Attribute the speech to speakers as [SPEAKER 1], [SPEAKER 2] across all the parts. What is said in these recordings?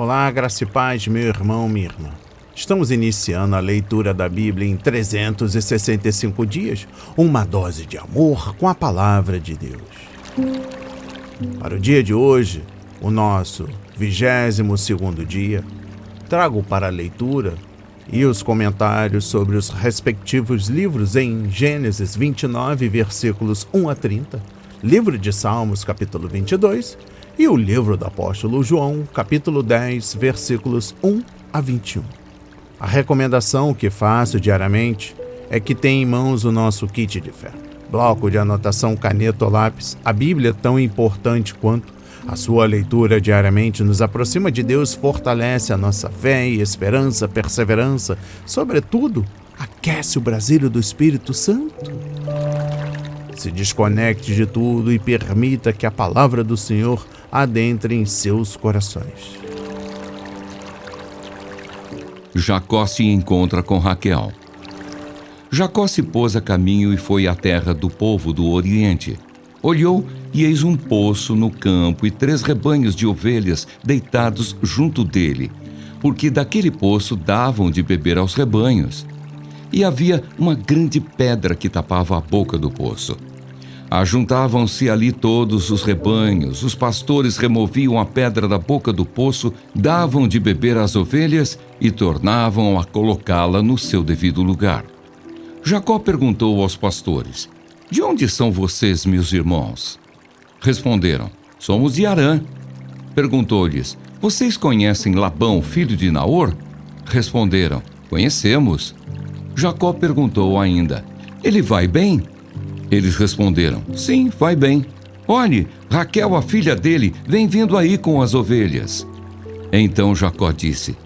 [SPEAKER 1] Olá, graça e paz, meu irmão, minha irmã. Estamos iniciando a leitura da Bíblia em 365 dias, uma dose de amor com a palavra de Deus. Para o dia de hoje, o nosso 22º dia, trago para a leitura e os comentários sobre os respectivos livros em Gênesis 29, versículos 1 a 30, livro de Salmos, capítulo 22, e o livro do apóstolo João, capítulo 10, versículos 1 a 21. A recomendação que faço diariamente é que tenha em mãos o nosso kit de fé. Bloco de anotação, caneta ou lápis, a Bíblia é tão importante quanto. A sua leitura diariamente nos aproxima de Deus, fortalece a nossa fé e esperança, perseverança, sobretudo, aquece o brasilho do Espírito Santo. Se desconecte de tudo e permita que a palavra do Senhor adentre em seus corações.
[SPEAKER 2] Jacó se encontra com Raquel. Jacó se pôs a caminho e foi à terra do povo do Oriente. Olhou e eis um poço no campo e 3 rebanhos de ovelhas deitados junto dele, porque daquele poço davam de beber aos rebanhos. E havia uma grande pedra que tapava a boca do poço. Ajuntavam-se ali todos os rebanhos, os pastores removiam a pedra da boca do poço, davam de beber às ovelhas e tornavam a colocá-la no seu devido lugar. Jacó perguntou aos pastores: "De onde são vocês, meus irmãos?" Responderam: "Somos de Harã." Perguntou-lhes: "Vocês conhecem Labão, filho de Naor?" Responderam: "Conhecemos." Jacó perguntou ainda: "Ele vai bem?" Eles responderam: "Sim, vai bem. Olhe, Raquel, a filha dele, vem vindo aí com as ovelhas." Então Jacó disse: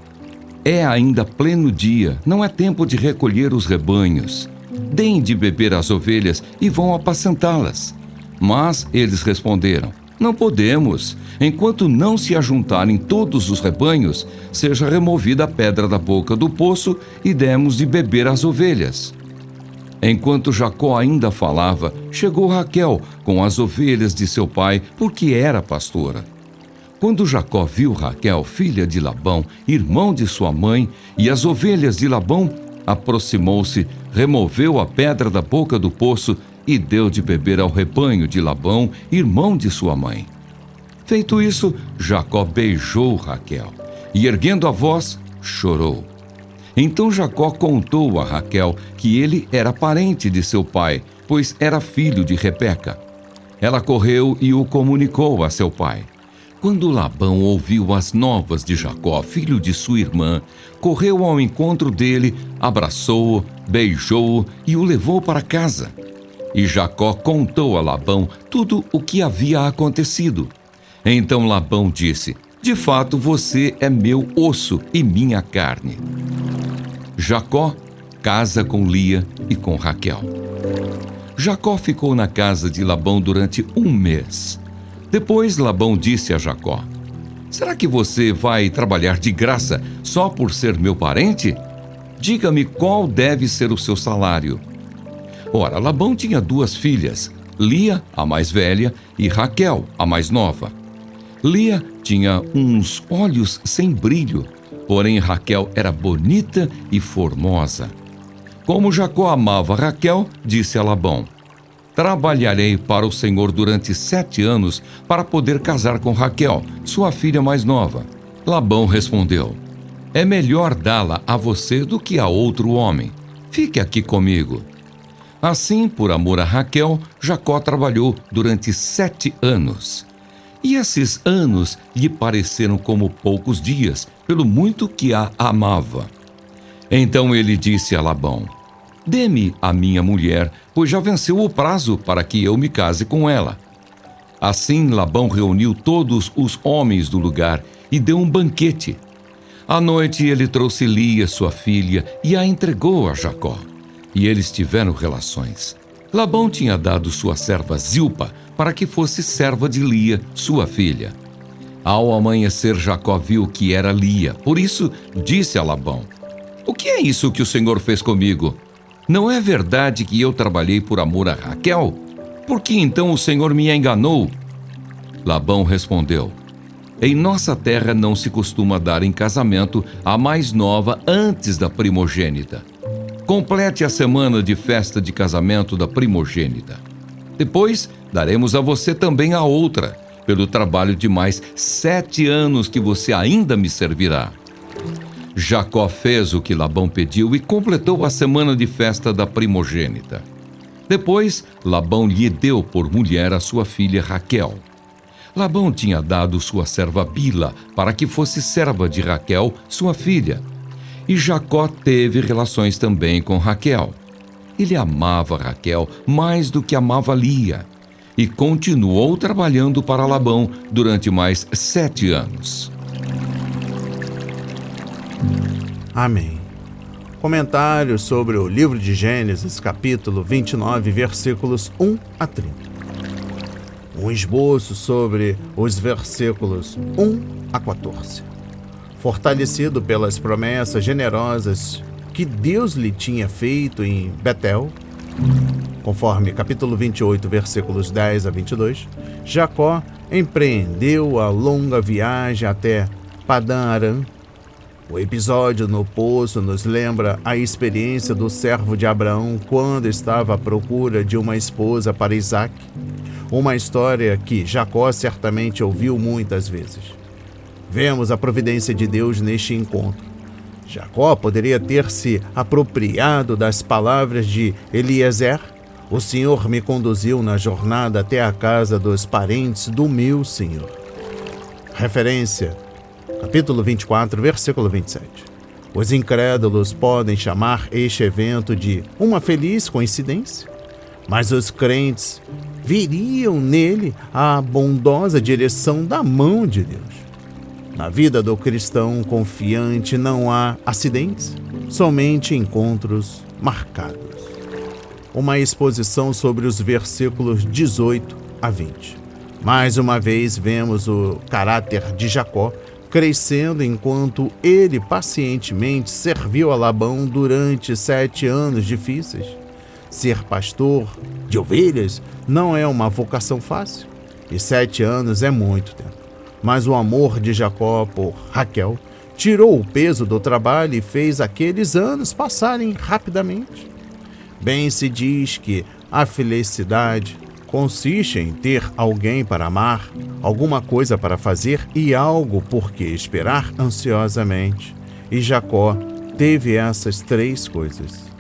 [SPEAKER 2] "É ainda pleno dia, não é tempo de recolher os rebanhos. Deem de beber às ovelhas e vão apacentá-las." Mas eles responderam: "Não podemos. Enquanto não se ajuntarem todos os rebanhos, seja removida a pedra da boca do poço e demos de beber às ovelhas." Enquanto Jacó ainda falava, chegou Raquel com as ovelhas de seu pai, porque era pastora. Quando Jacó viu Raquel, filha de Labão, irmão de sua mãe, e as ovelhas de Labão, aproximou-se, removeu a pedra da boca do poço e deu de beber ao rebanho de Labão, irmão de sua mãe. Feito isso, Jacó beijou Raquel e, erguendo a voz, chorou. Então Jacó contou a Raquel que ele era parente de seu pai, pois era filho de Rebeca. Ela correu e o comunicou a seu pai. Quando Labão ouviu as novas de Jacó, filho de sua irmã, correu ao encontro dele, abraçou-o, beijou-o e o levou para casa. E Jacó contou a Labão tudo o que havia acontecido. Então Labão disse: "De fato, você é meu osso e minha carne." Jacó casa com Lia e com Raquel. Jacó ficou na casa de Labão durante 1 mês. Depois Labão disse a Jacó: "Será que você vai trabalhar de graça só por ser meu parente? Diga-me qual deve ser o seu salário." Ora, Labão tinha 2 filhas, Lia, a mais velha, e Raquel, a mais nova. Lia tinha uns olhos sem brilho, porém Raquel era bonita e formosa. Como Jacó amava Raquel, disse a Labão: "Trabalharei para o Senhor durante 7 anos para poder casar com Raquel, sua filha mais nova." Labão respondeu: "É melhor dá-la a você do que a outro homem. Fique aqui comigo." Assim, por amor a Raquel, Jacó trabalhou durante 7 anos. E esses anos lhe pareceram como poucos dias, pelo muito que a amava. Então ele disse a Labão: "Dê-me a minha mulher, pois já venceu o prazo para que eu me case com ela." Assim Labão reuniu todos os homens do lugar e deu um banquete. À noite ele trouxe Lia, sua filha, e a entregou a Jacó. E eles tiveram relações. Labão tinha dado sua serva Zilpa para que fosse serva de Lia, sua filha. Ao amanhecer, Jacó viu que era Lia. Por isso, disse a Labão: "O que é isso que o Senhor fez comigo? Não é verdade que eu trabalhei por amor a Raquel? Por que então o Senhor me enganou?" Labão respondeu: Em nossa terra não se costuma dar em casamento a mais nova antes da primogênita. Complete a semana de festa de casamento da primogênita. Depois, daremos a você também a outra, pelo trabalho de mais 7 anos que você ainda me servirá. Jacó fez o que Labão pediu e completou a semana de festa da primogênita. Depois, Labão lhe deu por mulher a sua filha Raquel. Labão tinha dado sua serva Bila para que fosse serva de Raquel, sua filha. E Jacó teve relações também com Raquel. Ele amava Raquel mais do que amava Lia e continuou trabalhando para Labão durante mais 7 anos.
[SPEAKER 1] Amém. Comentários sobre o livro de Gênesis, capítulo 29, versículos 1 a 30. Um esboço sobre os versículos 1 a 14. Fortalecido pelas promessas generosas que Deus lhe tinha feito em Betel, conforme capítulo 28, versículos 10 a 22, Jacó empreendeu a longa viagem até Padã Arã. O episódio no poço nos lembra a experiência do servo de Abraão quando estava à procura de uma esposa para Isaque, uma história que Jacó certamente ouviu muitas vezes. Vemos a providência de Deus neste encontro. Jacó poderia ter se apropriado das palavras de Eliezer: "O Senhor me conduziu na jornada até a casa dos parentes do meu Senhor." Referência, capítulo 24, versículo 27. Os incrédulos podem chamar este evento de uma feliz coincidência, mas os crentes veriam nele a bondosa direção da mão de Deus. Na vida do cristão confiante não há acidentes, somente encontros marcados. Uma exposição sobre os versículos 18 a 20. Mais uma vez vemos o caráter de Jacó crescendo enquanto ele pacientemente serviu a Labão durante 7 anos difíceis. Ser pastor de ovelhas não é uma vocação fácil, e 7 anos é muito tempo. Mas o amor de Jacó por Raquel tirou o peso do trabalho e fez aqueles anos passarem rapidamente. Bem se diz que a felicidade consiste em ter alguém para amar, alguma coisa para fazer e algo por que esperar ansiosamente. E Jacó teve essas 3 coisas.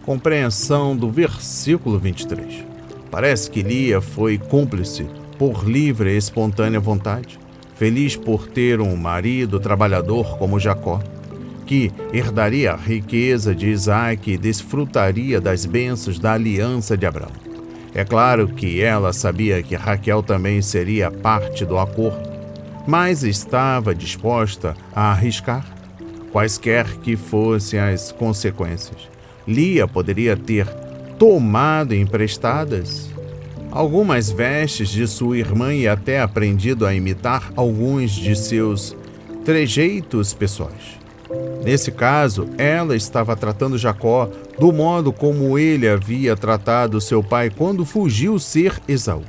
[SPEAKER 1] Compreensão do versículo 23. Parece que Lia foi cúmplice por livre e espontânea vontade, feliz por ter um marido trabalhador como Jacó, que herdaria a riqueza de Isaque e desfrutaria das bênçãos da aliança de Abraão. É claro que ela sabia que Raquel também seria parte do acordo, mas estava disposta a arriscar, quaisquer que fossem as consequências. Lia poderia ter tomado emprestadas algumas vestes de sua irmã e até aprendido a imitar alguns de seus trejeitos pessoais. Nesse caso, ela estava tratando Jacó do modo como ele havia tratado seu pai quando fugiu ser Esaú.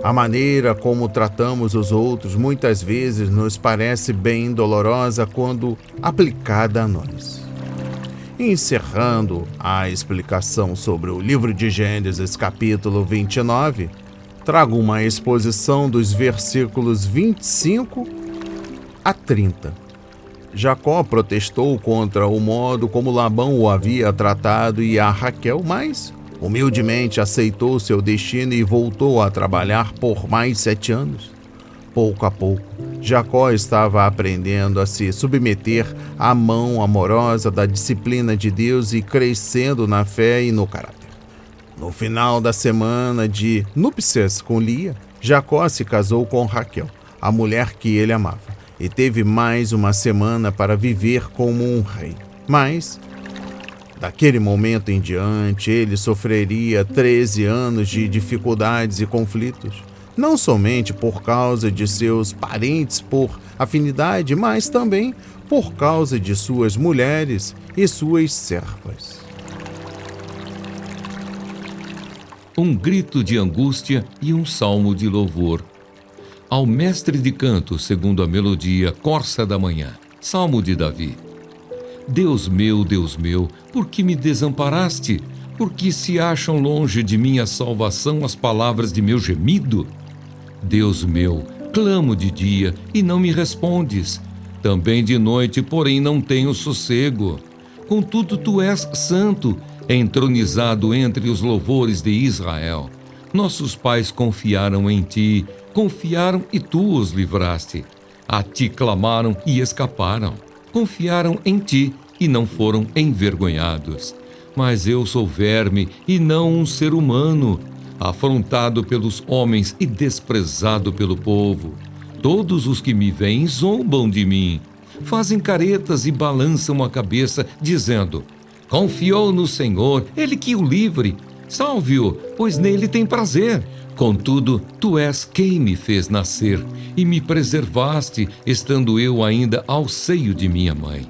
[SPEAKER 1] A maneira como tratamos os outros muitas vezes nos parece bem dolorosa quando aplicada a nós. Encerrando a explicação sobre o livro de Gênesis, capítulo 29, trago uma exposição dos versículos 25 a 30. Jacó protestou contra o modo como Labão o havia tratado e a Raquel, mas humildemente aceitou seu destino e voltou a trabalhar por mais 7 anos. Pouco a pouco, Jacó estava aprendendo a se submeter à mão amorosa da disciplina de Deus e crescendo na fé e no caráter. No final da semana de núpcias com Lia, Jacó se casou com Raquel, a mulher que ele amava, e teve mais uma semana para viver como um rei. Mas, daquele momento em diante, ele sofreria 13 anos de dificuldades e conflitos, não somente por causa de seus parentes por afinidade, mas também por causa de suas mulheres e suas servas.
[SPEAKER 2] Um grito de angústia e um salmo de louvor. ao mestre de canto, segundo a melodia Corça da Manhã, Salmo de Davi. Deus meu, por que me desamparaste? Por que se acham longe de minha salvação as palavras de meu gemido? Deus meu, clamo de dia e não me respondes. Também de noite, porém, não tenho sossego. Contudo, tu és santo, entronizado entre os louvores de Israel. Nossos pais confiaram em ti, confiaram e tu os livraste. A ti clamaram e escaparam. Confiaram em ti e não foram envergonhados. Mas eu sou verme e não um ser humano, afrontado pelos homens e desprezado pelo povo. Todos os que me veem zombam de mim, fazem caretas e balançam a cabeça, dizendo: confiou no Senhor, Ele que o livre. Salve-o, pois nele tem prazer. Contudo, tu és quem me fez nascer e me preservaste, estando eu ainda ao seio de minha mãe.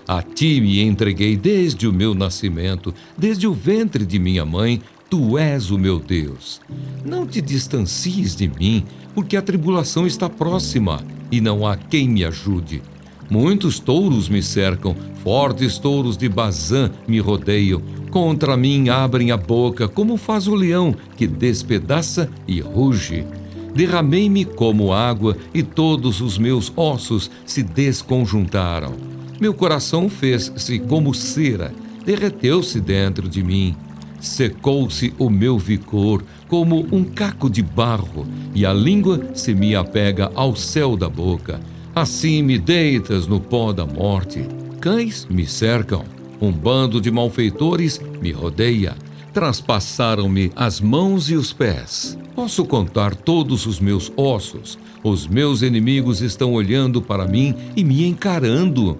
[SPEAKER 2] A ti me entreguei desde o meu nascimento, desde o ventre de minha mãe, tu és o meu Deus. Não te distancies de mim, porque a tribulação está próxima e não há quem me ajude. Muitos touros me cercam, fortes touros de Bazã me rodeiam. Contra mim abrem a boca, como faz o leão, que despedaça e ruge. Derramei-me como água e todos os meus ossos se desconjuntaram. Meu coração fez-se como cera, derreteu-se dentro de mim. Secou-se o meu vigor como um caco de barro, e a língua se me apega ao céu da boca. Assim me deitas no pó da morte. Cães me cercam, um bando de malfeitores me rodeia. Traspassaram-me as mãos e os pés. Posso contar todos os meus ossos. Os meus inimigos estão olhando para mim e me encarando.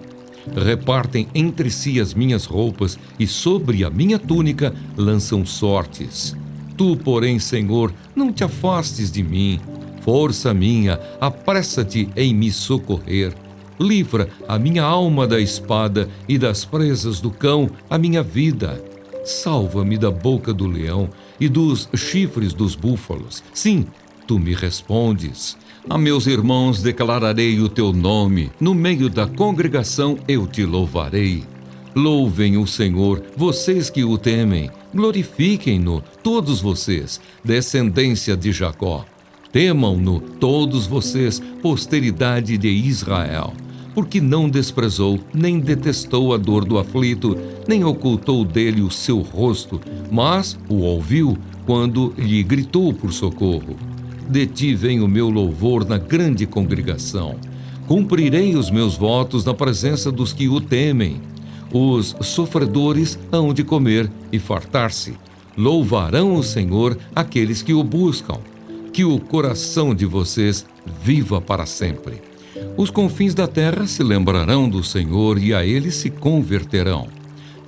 [SPEAKER 2] Repartem entre si as minhas roupas e sobre a minha túnica lançam sortes. Tu, porém, Senhor, não te afastes de mim. Força minha, apressa-te em me socorrer. Livra a minha alma da espada e das presas do cão a minha vida. Salva-me da boca do leão e dos chifres dos búfalos. Sim, tu me respondes. A meus irmãos declararei o teu nome. No meio da congregação eu te louvarei. Louvem o Senhor, vocês que o temem. Glorifiquem-no, todos vocês, descendência de Jacó. Temam-no, todos vocês, posteridade de Israel. Porque não desprezou, nem detestou a dor do aflito, nem ocultou dele o seu rosto, mas o ouviu quando lhe gritou por socorro. De ti vem o meu louvor na grande congregação. Cumprirei os meus votos na presença dos que o temem. Os sofredores hão de comer e fartar-se. Louvarão o Senhor aqueles que o buscam. Que o coração de vocês viva para sempre. Os confins da terra se lembrarão do Senhor e a ele se converterão.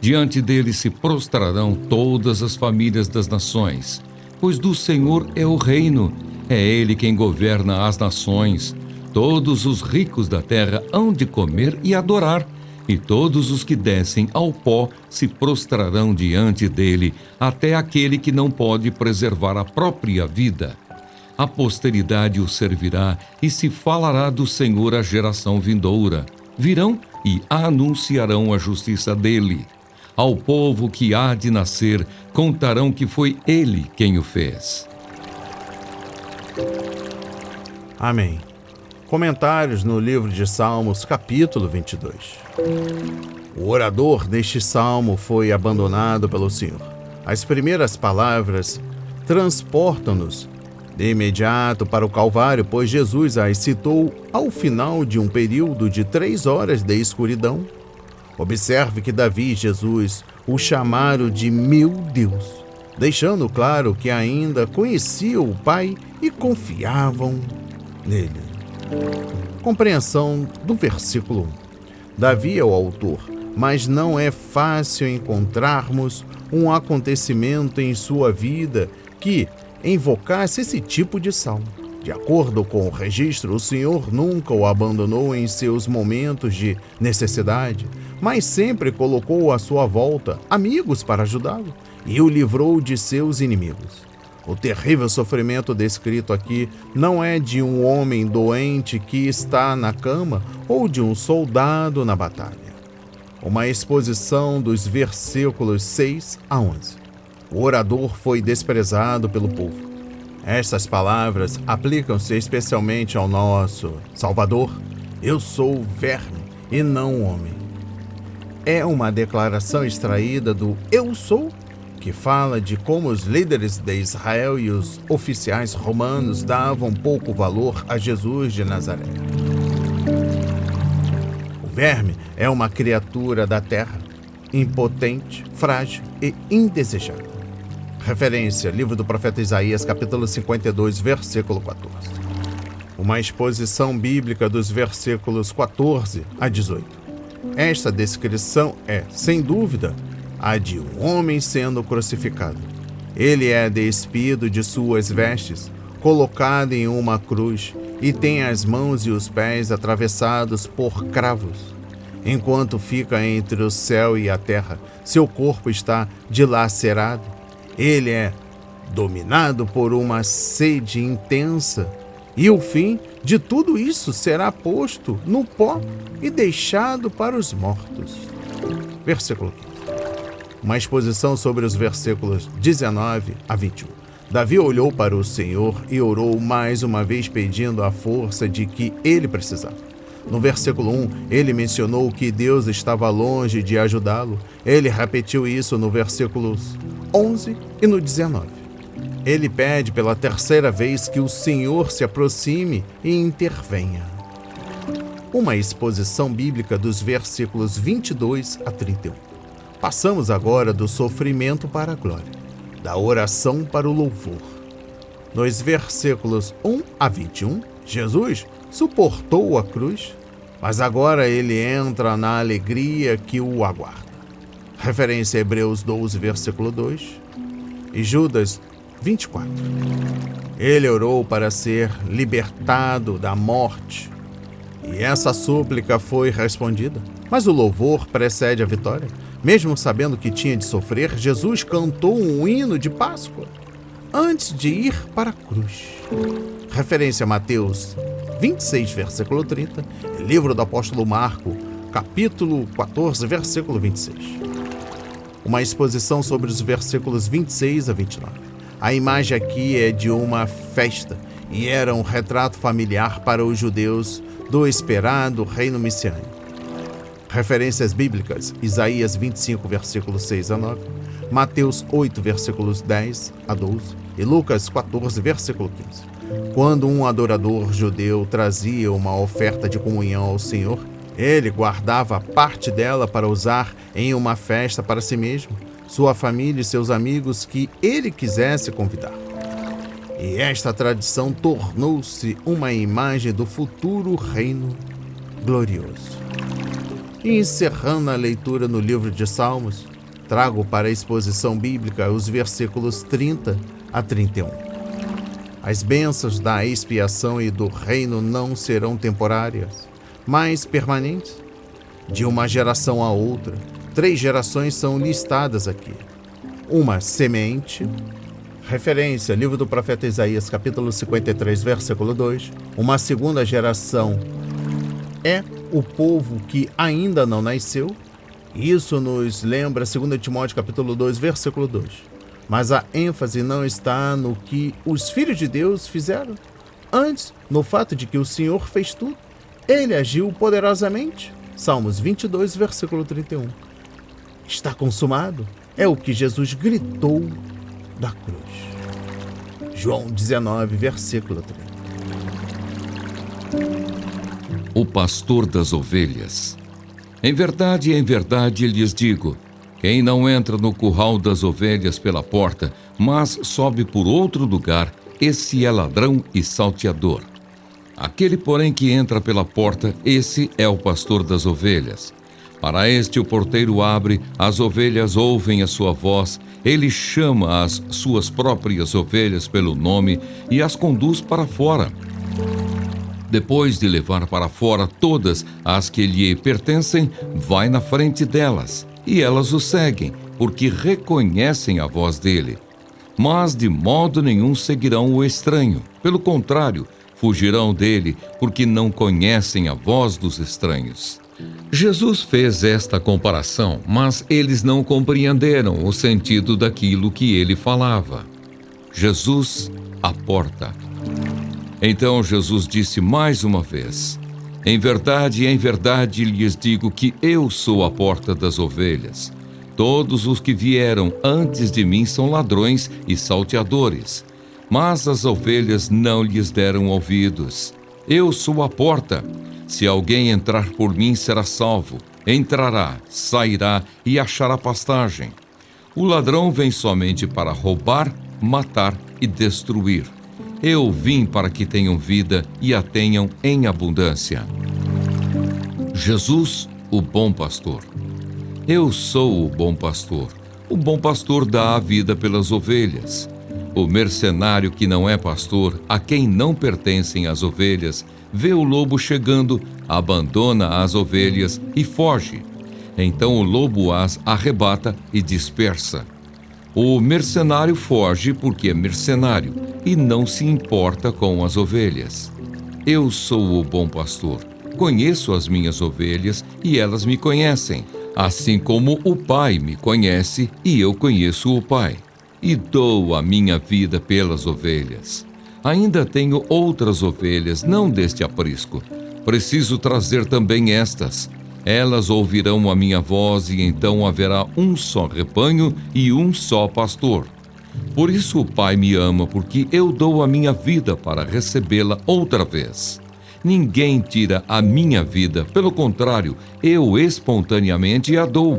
[SPEAKER 2] Diante dele se prostrarão todas as famílias das nações, pois do Senhor é o reino. É ele quem governa as nações. Todos os ricos da terra hão de comer e adorar, e todos os que descem ao pó se prostrarão diante dele, até aquele que não pode preservar a própria vida. A posteridade o servirá e se falará do Senhor à geração vindoura. Virão e anunciarão a justiça dele. Ao povo que há de nascer, contarão que foi ele quem o fez.
[SPEAKER 1] Amém. Comentários no livro de Salmos, capítulo 22. O orador deste salmo foi abandonado pelo Senhor. As primeiras palavras transportam-nos de imediato para o Calvário, pois Jesus as citou ao final de um período de 3 horas de escuridão. Observe que Davi e Jesus o chamaram de meu Deus, deixando claro que ainda conheciam o Pai e confiavam nele. Compreensão do versículo 1. Davi é o autor, mas não é fácil encontrarmos um acontecimento em sua vida que invocasse esse tipo de salmo. De acordo com o registro, o Senhor nunca o abandonou em seus momentos de necessidade, mas sempre colocou à sua volta amigos para ajudá-lo e o livrou de seus inimigos. O terrível sofrimento descrito aqui não é de um homem doente que está na cama ou de um soldado na batalha. Uma exposição dos versículos 6 a 11. O orador foi desprezado pelo povo. Estas palavras aplicam-se especialmente ao nosso Salvador. Eu sou verme e não homem. É uma declaração extraída do Eu sou, que fala de como os líderes de Israel e os oficiais romanos davam pouco valor a Jesus de Nazaré. O verme é uma criatura da terra, impotente, frágil e indesejável. Referência, livro do profeta Isaías, capítulo 52, versículo 14. Uma exposição bíblica dos versículos 14 a 18. Esta descrição é, sem dúvida, a de um homem sendo crucificado. Ele é despido de suas vestes, colocado em uma cruz e tem as mãos e os pés atravessados por cravos. Enquanto fica entre o céu e a terra, seu corpo está dilacerado. Ele é dominado por uma sede intensa e o fim de tudo isso será posto no pó e deixado para os mortos. Versículo 15. Uma exposição sobre os versículos 19 a 21. Davi olhou para o Senhor e orou mais uma vez pedindo a força de que ele precisava. No versículo 1, ele mencionou que Deus estava longe de ajudá-lo. Ele repetiu isso no versículos 11 e no 19. Ele pede pela terceira vez que o Senhor se aproxime e intervenha. Uma exposição bíblica dos versículos 22 a 31. Passamos agora do sofrimento para a glória, da oração para o louvor. Nos versículos 1 a 21, Jesus suportou a cruz, mas agora ele entra na alegria que o aguarda. Referência a Hebreus 12, versículo 2 e Judas 24. Ele orou para ser libertado da morte, e essa súplica foi respondida. Mas o louvor precede a vitória. Mesmo sabendo que tinha de sofrer, Jesus cantou um hino de Páscoa antes de ir para a cruz. Referência a Mateus 26, versículo 30, e livro do apóstolo Marco, capítulo 14, versículo 26. Uma exposição sobre os versículos 26 a 29. A imagem aqui é de uma festa e era um retrato familiar para os judeus do esperado reino messiânico. Referências bíblicas: Isaías 25, versículos 6 a 9, Mateus 8, versículos 10 a 12 e Lucas 14, versículo 15. Quando um adorador judeu trazia uma oferta de comunhão ao Senhor, ele guardava parte dela para usar em uma festa para si mesmo, sua família e seus amigos que ele quisesse convidar. E esta tradição tornou-se uma imagem do futuro reino glorioso. E encerrando a leitura no livro de Salmos, trago para a exposição bíblica os versículos 30 a 31. As bênçãos da expiação e do reino não serão temporárias, mas permanentes. De uma geração a outra, 3 gerações são listadas aqui. Uma semente, referência, livro do profeta Isaías, capítulo 53, versículo 2. Uma segunda geração é o povo que ainda não nasceu. Isso nos lembra 2 Timóteo, capítulo 2, versículo 2. Mas a ênfase não está no que os filhos de Deus fizeram, antes no fato de que o Senhor fez tudo. Ele agiu poderosamente. Salmos 22, versículo 31. Está consumado é o que Jesus gritou da cruz. João 19, versículo 30.
[SPEAKER 2] O pastor das ovelhas. Em verdade, lhes digo, quem não entra no curral das ovelhas pela porta, mas sobe por outro lugar, esse é ladrão e salteador. Aquele, porém, que entra pela porta, esse é o pastor das ovelhas. Para este o porteiro abre, as ovelhas ouvem a sua voz, ele chama as suas próprias ovelhas pelo nome e as conduz para fora. Depois de levar para fora todas as que lhe pertencem, vai na frente delas, e elas o seguem, porque reconhecem a voz dele. mas de modo nenhum seguirão o estranho. Pelo contrário, fugirão dele, porque não conhecem a voz dos estranhos. Jesus fez esta comparação, mas eles não compreenderam o sentido daquilo que ele falava. Jesus, a porta. Então Jesus disse mais uma vez: em verdade lhes digo que eu sou a porta das ovelhas. Todos os que vieram antes de mim são ladrões e salteadores, mas as ovelhas não lhes deram ouvidos. Eu sou a porta. Se alguém entrar por mim, será salvo. Entrará, sairá e achará pastagem. O ladrão vem somente para roubar, matar e destruir. Eu vim para que tenham vida e a tenham em abundância. Jesus, o bom pastor. Eu sou o bom pastor. O bom pastor dá a vida pelas ovelhas. O mercenário que não é pastor, a quem não pertencem as ovelhas, vê o lobo chegando, abandona as ovelhas e foge. Então o lobo as arrebata e dispersa. O mercenário foge porque é mercenário e não se importa com as ovelhas. Eu sou o bom pastor. Conheço as minhas ovelhas e elas me conhecem, assim como o Pai me conhece e eu conheço o Pai. E dou a minha vida pelas ovelhas. Ainda tenho outras ovelhas, não deste aprisco. Preciso trazer também estas. Elas ouvirão a minha voz e então haverá um só rebanho e um só pastor. Por isso o Pai me ama, porque eu dou a minha vida para recebê-la outra vez. Ninguém tira a minha vida, pelo contrário, eu espontaneamente a dou.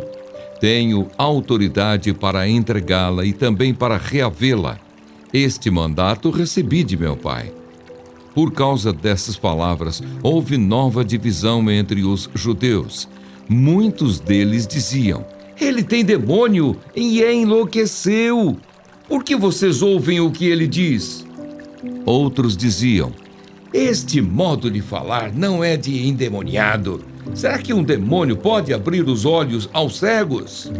[SPEAKER 2] Tenho autoridade para entregá-la e também para reavê-la. Este mandato recebi de meu Pai. Por causa dessas palavras, houve nova divisão entre os judeus. Muitos deles diziam: ele tem demônio e enlouqueceu. Por que vocês ouvem o que ele diz? Outros diziam: este modo de falar não é de endemoniado. Será que um demônio pode abrir os olhos aos cegos?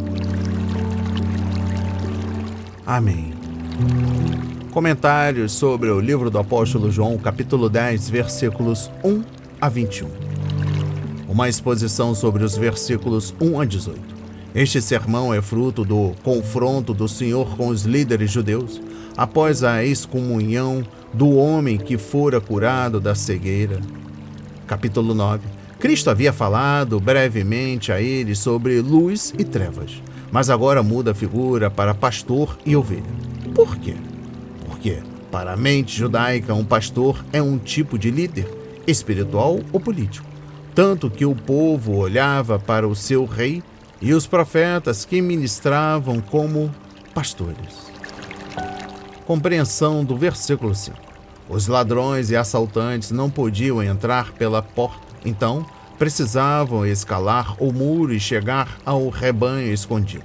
[SPEAKER 1] Amém. Comentários sobre o livro do apóstolo João, capítulo 10, versículos 1 a 21. Uma exposição sobre os versículos 1 a 18. Este sermão é fruto do confronto do Senhor com os líderes judeus após a excomunhão do homem que fora curado da cegueira. Capítulo 9. Cristo havia falado brevemente a eles sobre luz e trevas, mas agora muda a figura para pastor e ovelha. Por quê? Porque, para a mente judaica, um pastor é um tipo de líder, espiritual ou político, tanto que o povo olhava para o seu rei e os profetas que ministravam como pastores. Compreensão do versículo 5. Os ladrões e assaltantes não podiam entrar pela porta, então precisavam escalar o muro e chegar ao rebanho escondido.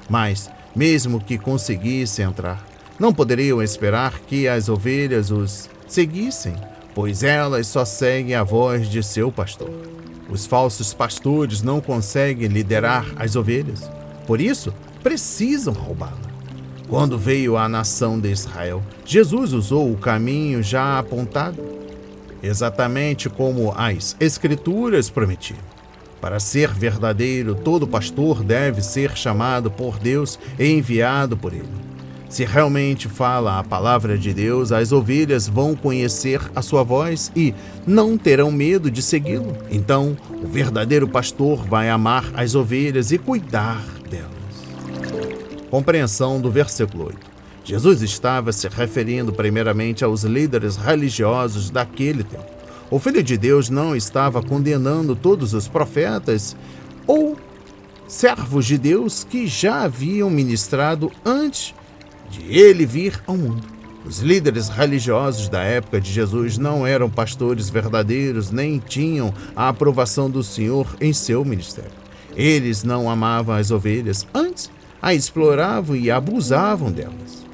[SPEAKER 1] Mas, mesmo que conseguissem entrar, não poderiam esperar que as ovelhas os seguissem, pois elas só seguem a voz de seu pastor. Os falsos pastores não conseguem liderar as ovelhas, por isso precisam roubá-la. Quando veio a nação de Israel, Jesus usou o caminho já apontado, exatamente como as Escrituras prometiam. Para ser verdadeiro, todo pastor deve ser chamado por Deus e enviado por Ele. Se realmente fala a palavra de Deus, as ovelhas vão conhecer a sua voz e não terão medo de segui-lo. Então, o verdadeiro pastor vai amar as ovelhas e cuidar delas. Compreensão do versículo 8. Jesus estava se referindo primeiramente aos líderes religiosos daquele tempo. O Filho de Deus não estava condenando todos os profetas ou servos de Deus que já haviam ministrado antes de ele vir ao mundo. Os líderes religiosos da época de Jesus não eram pastores verdadeiros nem tinham a aprovação do Senhor em seu ministério. Eles não amavam as ovelhas, antes a exploravam e abusavam delas.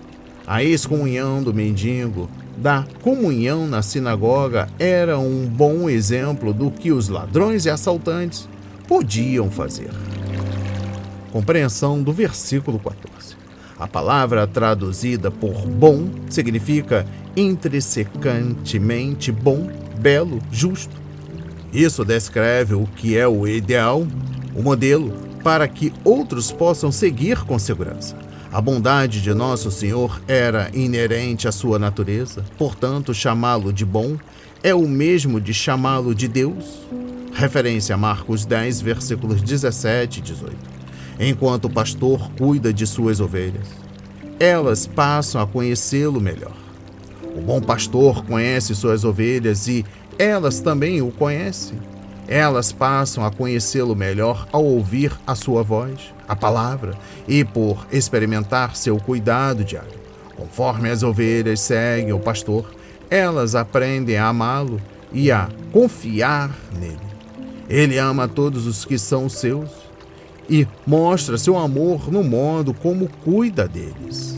[SPEAKER 1] A excomunhão do mendigo, da comunhão na sinagoga, era um bom exemplo do que os ladrões e assaltantes podiam fazer. Compreensão do versículo 14. A palavra traduzida por bom significa intrinsecantemente bom, belo, justo. Isso descreve o que é o ideal, o modelo, para que outros possam seguir com segurança. A bondade de Nosso Senhor era inerente à sua natureza, portanto, chamá-lo de bom é o mesmo de chamá-lo de Deus. Referência a Marcos 10, versículos 17 e 18. Enquanto o pastor cuida de suas ovelhas, elas passam a conhecê-lo melhor. O bom pastor conhece suas ovelhas e elas também o conhecem. Elas passam a conhecê-lo melhor ao ouvir a sua voz, a palavra, e por experimentar seu cuidado diário. Conforme as ovelhas seguem o pastor, elas aprendem a amá-lo e a confiar nele. Ele ama todos os que são seus e mostra seu amor no modo como cuida deles.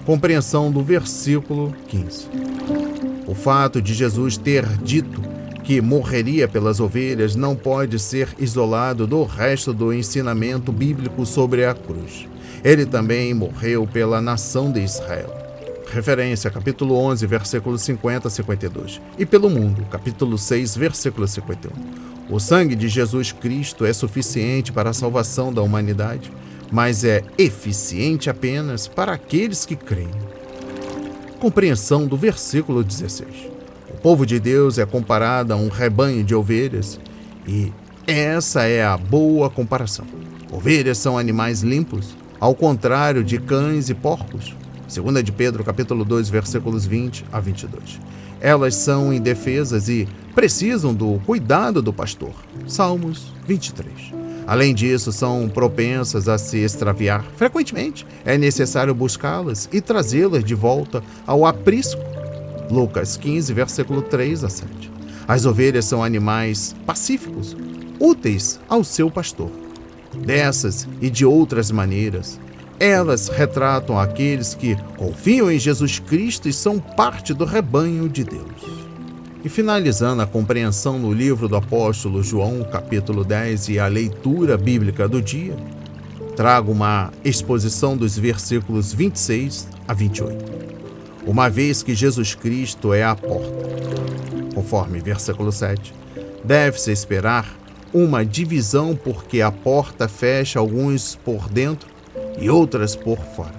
[SPEAKER 1] Compreensão do versículo 15. O fato de Jesus ter dito que morreria pelas ovelhas não pode ser isolado do resto do ensinamento bíblico sobre a cruz. Ele também morreu pela nação de Israel. Referência, capítulo 11, versículos 50 a 52. E pelo mundo, capítulo 6, versículo 51. O sangue de Jesus Cristo é suficiente para a salvação da humanidade, mas é eficiente apenas para aqueles que creem. Compreensão do versículo 16. O povo de Deus é comparado a um rebanho de ovelhas, e essa é a boa comparação. Ovelhas são animais limpos, ao contrário de cães e porcos. 2 de Pedro, capítulo 2, versículos 20 a 22. Elas são indefesas e precisam do cuidado do pastor. Salmos 23. Além disso, são propensas a se extraviar. Frequentemente, é necessário buscá-las e trazê-las de volta ao aprisco. Lucas 15, versículo 3 a 7. As ovelhas são animais pacíficos, úteis ao seu pastor. Dessas e de outras maneiras, elas retratam aqueles que confiam em Jesus Cristo e são parte do rebanho de Deus. E finalizando a compreensão no livro do apóstolo João, capítulo 10, e a leitura bíblica do dia, trago uma exposição dos versículos 26 a 28. Uma vez que Jesus Cristo é a porta, conforme versículo 7, deve-se esperar uma divisão porque a porta fecha alguns por dentro e outras por fora.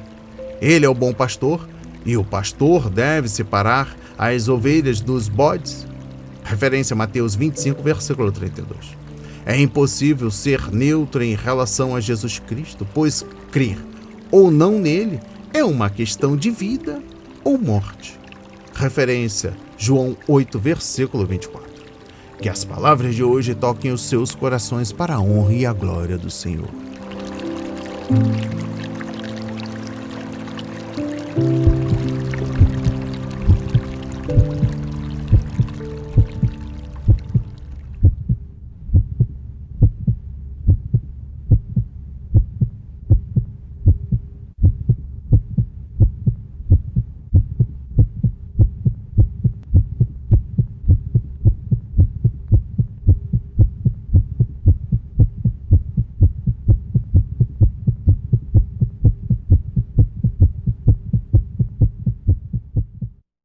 [SPEAKER 1] Ele é o bom pastor e o pastor deve separar as ovelhas dos bodes. Referência a Mateus 25, versículo 32. É impossível ser neutro em relação a Jesus Cristo, pois crer ou não nele é uma questão de vida ou morte. Referência João 8, versículo 24. Que as palavras de hoje toquem os seus corações para a honra e a glória do Senhor.